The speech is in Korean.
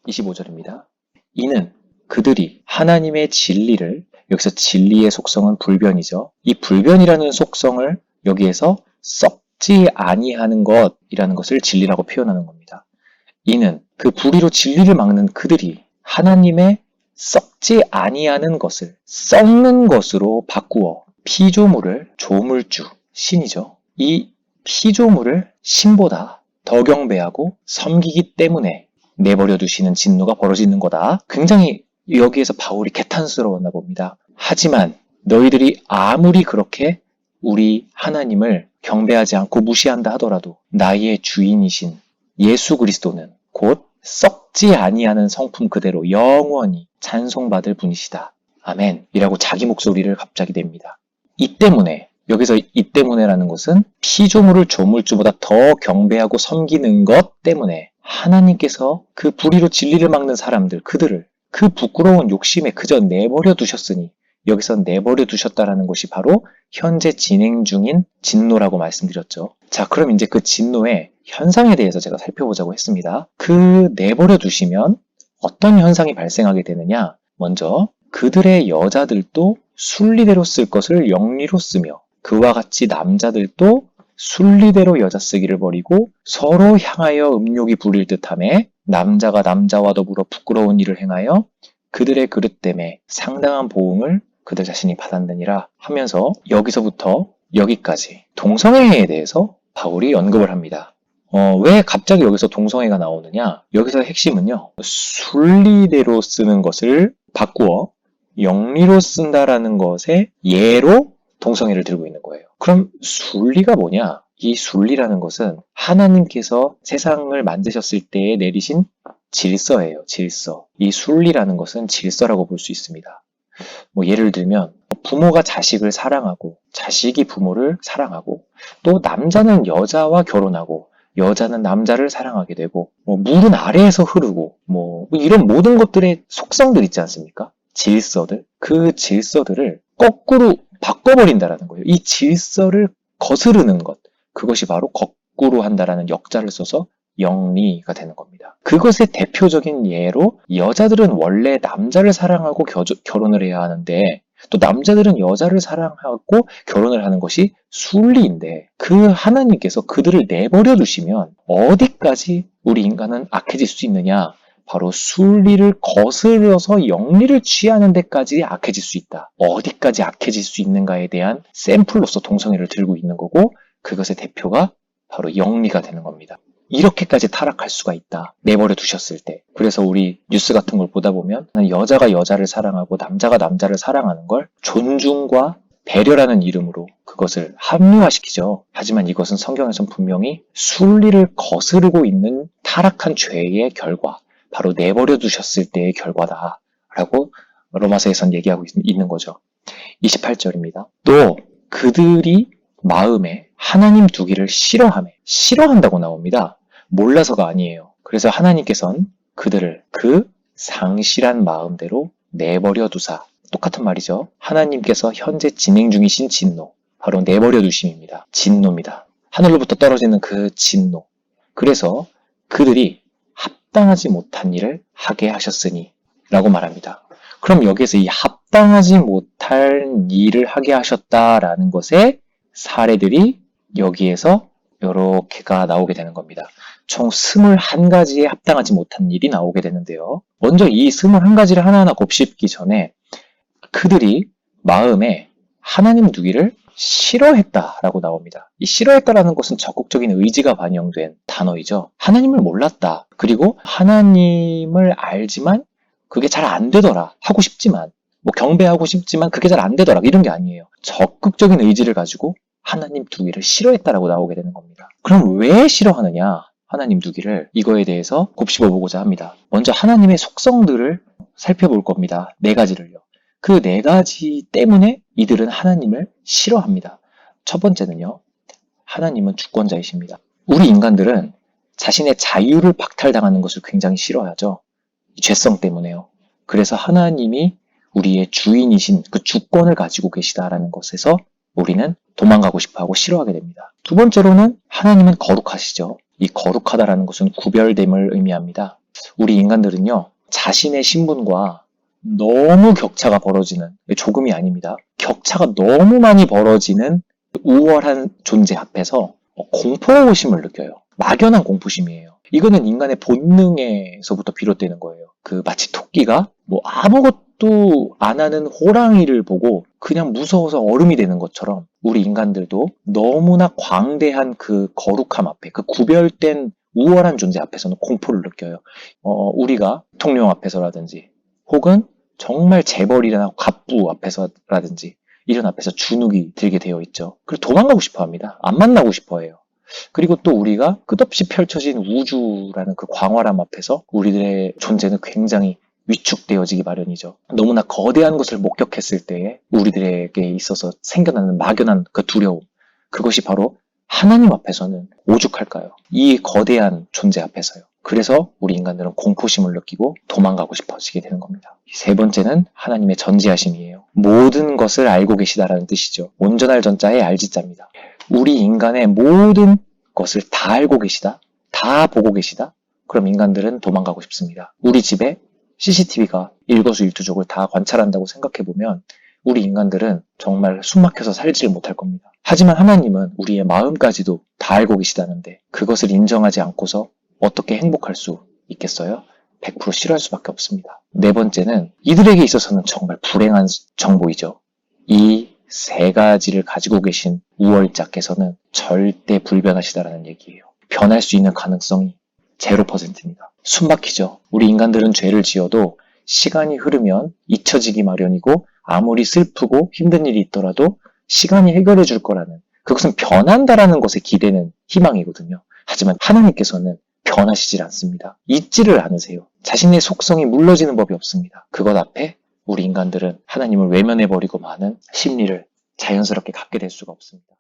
25절입니다. 이는 그들이 하나님의 진리를, 여기서 진리의 속성은 불변이죠. 이 불변이라는 속성을 여기에서 썩지 아니하는 것이라는 것을 진리라고 표현하는 겁니다. 이는 그 불의로 진리를 막는 그들이 하나님의 썩지 아니하는 것을 썩는 것으로 바꾸어 피조물을, 조물주, 신이죠. 이 피조물을 신보다 더 경배하고 섬기기 때문에 내버려 두시는 진노가 벌어지는 거다. 굉장히 여기에서 바울이 개탄스러웠나 봅니다. 하지만 너희들이 아무리 그렇게 우리 하나님을 경배하지 않고 무시한다 하더라도 나의 주인이신 예수 그리스도는 곧 썩지 아니하는 성품 그대로 영원히 찬송받을 분이시다. 아멘. 이라고 자기 목소리를 갑자기 냅니다. 이 때문에, 여기서 이 때문에라는 것은 피조물을 조물주보다 더 경배하고 섬기는 것 때문에 하나님께서 그 불의로 진리를 막는 사람들, 그들을 그 부끄러운 욕심에 그저 내버려 두셨으니, 여기서 내버려 두셨다라는 것이 바로 현재 진행 중인 진노라고 말씀드렸죠. 자, 그럼 이제 그 진노의 현상에 대해서 제가 살펴보자고 했습니다. 그 내버려 두시면 어떤 현상이 발생하게 되느냐? 먼저 그들의 여자들도 순리대로 쓸 것을 영리로 쓰며, 그와 같이 남자들도 순리대로 여자 쓰기를 버리고 서로 향하여 음욕이 부릴 듯하며 남자가 남자와 더불어 부끄러운 일을 행하여 그들의 그릇 때문에 상당한 보응을 그들 자신이 받았느니라 하면서 여기서부터 여기까지 동성애에 대해서 바울이 언급을 합니다. 왜 갑자기 여기서 동성애가 나오느냐? 여기서 핵심은요, 순리대로 쓰는 것을 바꾸어 영리로 쓴다라는 것의 예로 동성애를 들고 있는 거예요. 그럼 순리가 뭐냐? 이 순리라는 것은 하나님께서 세상을 만드셨을 때에 내리신 질서예요. 질서. 이 순리라는 것은 질서라고 볼 수 있습니다. 예를 들면 부모가 자식을 사랑하고 자식이 부모를 사랑하고, 또 남자는 여자와 결혼하고 여자는 남자를 사랑하게 되고, 물은 아래에서 흐르고, 이런 모든 것들의 속성들 있지 않습니까? 질서들. 그 질서들을 거꾸로 바꿔버린다라는 거예요. 이 질서를 거스르는 것. 그것이 바로 거꾸로 한다라는 역자를 써서 영리가 되는 겁니다. 그것의 대표적인 예로 여자들은 원래 남자를 사랑하고 결혼을 해야 하는데, 또 남자들은 여자를 사랑하고 결혼을 하는 것이 순리인데, 그 하나님께서 그들을 내버려 두시면 어디까지 우리 인간은 악해질 수 있느냐? 바로 순리를 거스려서 영리를 취하는 데까지 악해질 수 있다. 어디까지 악해질 수 있는가에 대한 샘플로서 동성애를 들고 있는 거고, 그것의 대표가 바로 영리가 되는 겁니다. 이렇게까지 타락할 수가 있다. 내버려 두셨을 때. 그래서 우리 뉴스 같은 걸 보다 보면 여자가 여자를 사랑하고 남자가 남자를 사랑하는 걸 존중과 배려라는 이름으로 그것을 합리화시키죠. 하지만 이것은 성경에서는 분명히 순리를 거스르고 있는 타락한 죄의 결과, 바로 내버려 두셨을 때의 결과다라고 로마서에선 얘기하고 있는 거죠. 28절입니다. 또 그들이 마음에 하나님 두기를 싫어한다고 나옵니다. 몰라서가 아니에요. 그래서 하나님께서는 그들을 그 상실한 마음대로 내버려 두사, 똑같은 말이죠. 하나님께서 현재 진행 중이신 진노, 바로 내버려 두심입니다. 진노입니다. 하늘로부터 떨어지는 그 진노. 그래서 그들이 합당하지 못한 일을 하게 하셨으니 라고 말합니다. 그럼 여기에서 이 합당하지 못할 일을 하게 하셨다라는 것의 사례들이 여기에서 여러 개가 나오게 되는 겁니다. 총 21가지의 합당하지 못한 일이 나오게 되는데요. 먼저 이 21가지를 하나하나 곱씹기 전에 그들이 마음에 하나님 두기를 싫어했다라고 나옵니다. 이 싫어했다라는 것은 적극적인 의지가 반영된 단어이죠. 하나님을 몰랐다. 그리고 하나님을 알지만 그게 잘 안 되더라. 하고 싶지만, 경배하고 싶지만 그게 잘 안 되더라. 이런 게 아니에요. 적극적인 의지를 가지고 하나님 두기를 싫어했다라고 나오게 되는 겁니다. 그럼 왜 싫어하느냐? 하나님 두기를, 이거에 대해서 곱씹어 보고자 합니다. 먼저 하나님의 속성들을 살펴볼 겁니다. 4가지를요. 그 4가지 때문에 이들은 하나님을 싫어합니다. 첫 번째는요, 하나님은 주권자이십니다. 우리 인간들은 자신의 자유를 박탈당하는 것을 굉장히 싫어하죠. 죄성 때문에요. 그래서 하나님이 우리의 주인이신 그 주권을 가지고 계시다라는 것에서 우리는 도망가고 싶어하고 싫어하게 됩니다. 두 번째로는 하나님은 거룩하시죠. 이 거룩하다라는 것은 구별됨을 의미합니다. 우리 인간들은요, 자신의 신분과 너무 격차가 벌어지는, 조금이 아닙니다. 격차가 너무 많이 벌어지는 우월한 존재 앞에서 공포심을 느껴요. 막연한 공포심이에요. 이거는 인간의 본능에서부터 비롯되는 거예요. 마치 토끼가 아무것도 안 하는 호랑이를 보고 그냥 무서워서 얼음이 되는 것처럼 우리 인간들도 너무나 광대한 그 거룩함 앞에, 그 구별된 우월한 존재 앞에서는 공포를 느껴요. 우리가 대통령 앞에서라든지 혹은 정말 재벌이나 갑부 앞에서라든지 이런 앞에서 주눅이 들게 되어 있죠. 그리고 도망가고 싶어 합니다. 안 만나고 싶어 해요. 그리고 또 우리가 끝없이 펼쳐진 우주라는 그 광활함 앞에서 우리들의 존재는 굉장히 위축되어지기 마련이죠. 너무나 거대한 것을 목격했을 때에 우리들에게 있어서 생겨나는 막연한 그 두려움. 그것이 바로 하나님 앞에서는 오죽할까요? 이 거대한 존재 앞에서요. 그래서 우리 인간들은 공포심을 느끼고 도망가고 싶어지게 되는 겁니다. 세 번째는 하나님의 전지하심이에요. 모든 것을 알고 계시다라는 뜻이죠. 온전할 전자의 알지자입니다. 우리 인간의 모든 것을 다 알고 계시다, 다 보고 계시다. 그럼 인간들은 도망가고 싶습니다. 우리 집에 CCTV가 일거수일투족을 다 관찰한다고 생각해보면 우리 인간들은 정말 숨막혀서 살지를 못할 겁니다. 하지만 하나님은 우리의 마음까지도 다 알고 계시다는데 그것을 인정하지 않고서 어떻게 행복할 수 있겠어요? 100% 싫어할 수밖에 없습니다. 네 번째는 이들에게 있어서는 정말 불행한 정보이죠. 이 세 가지를 가지고 계신 우월자께서는 절대 불변하시다라는 얘기예요. 변할 수 있는 가능성이 0%입니다. 숨막히죠. 우리 인간들은 죄를 지어도 시간이 흐르면 잊혀지기 마련이고 아무리 슬프고 힘든 일이 있더라도 시간이 해결해 줄 거라는, 그것은 변한다라는 것에 기대는 희망이거든요. 하지만 하나님께서는 변하시질 않습니다. 잊지를 않으세요. 자신의 속성이 물러지는 법이 없습니다. 그것 앞에 우리 인간들은 하나님을 외면해버리고 마는 심리를 자연스럽게 갖게 될 수가 없습니다.